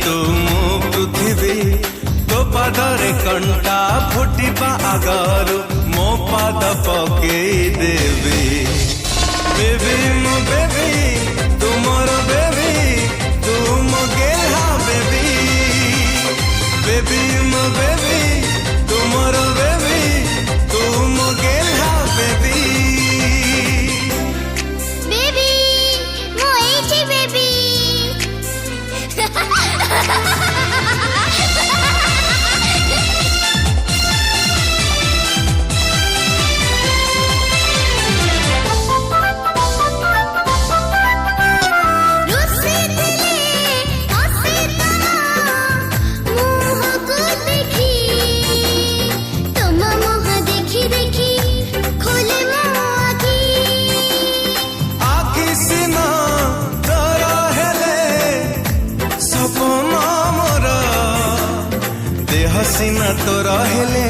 तू मो पृथ्वी तो पादरे कंटा फुटिबा आगरु मो पाद पकेई देवी बेबी मो बेबी तू मोर बेबी तू मो गेहा बेबी बेबी मो बेबी तू मोर बेबी तू मो गेहा बेबी बेबी मो एठी बेबी हसीना तो रहले